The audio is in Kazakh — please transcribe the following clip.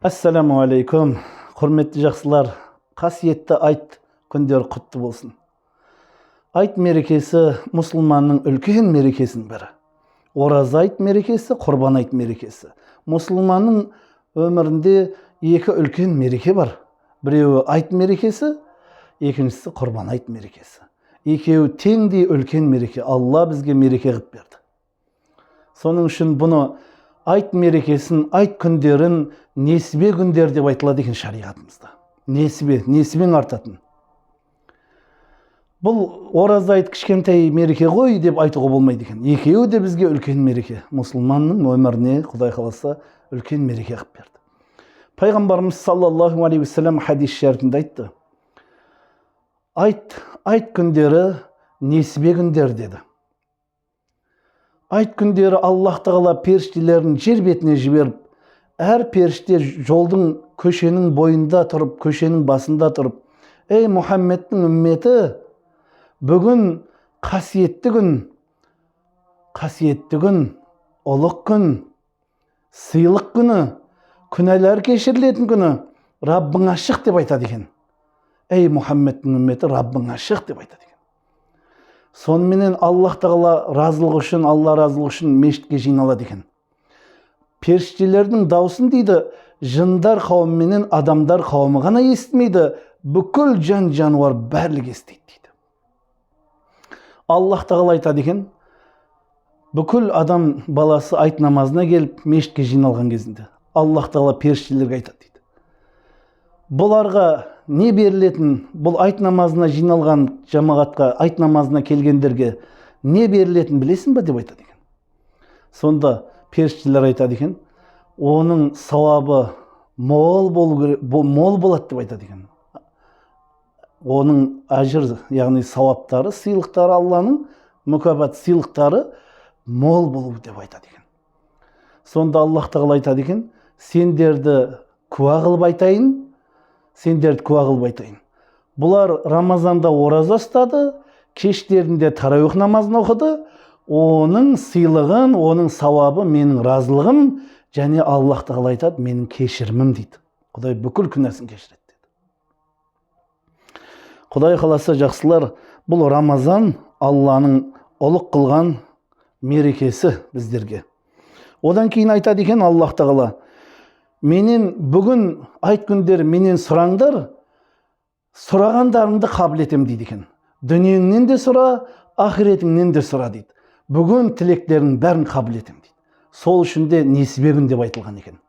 Ассаламу алейкум. Құрметті жақсылар, қасиетті айт күндер құтты болсын. Айт мерекесі мұсылманның үлкен мерекесінің бірі. Ораза айт мерекесі, құрбан айт мерекесі. Мұсылманның өмірінде екі үлкен мереке бар. Біреуі айт мерекесі, екіншісі құрбан айт мерекесі. Екеуі теңдей үлкен мереке. Алла бізге мереке қылып берді. Соның үшін бұны айт мерекесін, айт күндерін несібе күндер деп айтылады екен шариғатымызда. Несібен артатын. Бұл ораза айт кішкентай мереке ғой деп айтуға болмайды екен. Екеуі де бізге үлкен мереке. Мұсылманның өміріне Құдай қаласа үлкен мереке қылып берді. Пайғамбарымыз саллаллаху алейхи вассалам хадис шәрітінде айтты. Айт күндері несібе күндер деді. Айт күндері Аллах тағала періштелерін жер бетіне жіберіп, әр періште жолдың көшенің бойында тұрып, көшенің басында тұрып, ей Мұхаммедтің үмметі, бүгін қасиетті күн, ұлық күн, сыйлық күні, күнәлар кешірілетін күні, Раббыңа шық деп айтады екен. Ей Мұхаммедтің үмметі, Раббыңа шық деп айтады екен. Сонымен Аллах тағала разылығы үшін, Алла разылығы үшін мешітке жиналады екен. Періштелердің даусын дейді, жындар қауымы менен адамдар қауымы ғана естімейді, бүкіл жан жануар барлық естиді дейді. Аллах тағала айтады екен, бүкіл адам баласы айт намазына келіп мешітке жиналған кезінде Аллах тағала періштелерге айтады дейді. Бұларға не берілетін, бұл айт намазына жиналған жамағатқа, айт намазына келгендерге не берілетін білесің ба деп айтады екен. Сонда періштелер айтады екен, оның сауабы мол болады деп айтады екен. Оның ажыр, яғни сауаптары, сыйлықтары, Алланың мүкәпат сыйлықтары мол болу деп айтады екен. Сонда Аллах тағала айтады екен, сендерді куә қылып айтайын. Бұлар Рамазанда ораза ұстады, кештерінде тарауих намазын оқыды, оның сыйлығын, оның сауабы менің разылығым, және Аллах тағала айтады, менің кешірімім дейді. Құдай бүкіл күнәсін кешіреді деді. Құдай қаласа жақсылар, бұл Рамазан Алланың ұлық қылған мерекесі біздерге. Одан кейін айтады екен Аллах тағала, менен бүгін айт күндері менен сұраңдар, сұрағандарыңды қабыл етем дейді екен. Дүниеңнен де сұра, ақиретіңнен де сұра дейді. Бүгін тілектерінің бәрін қабыл етем дейді. Сол үшін де несібе күн деп айтылған екен.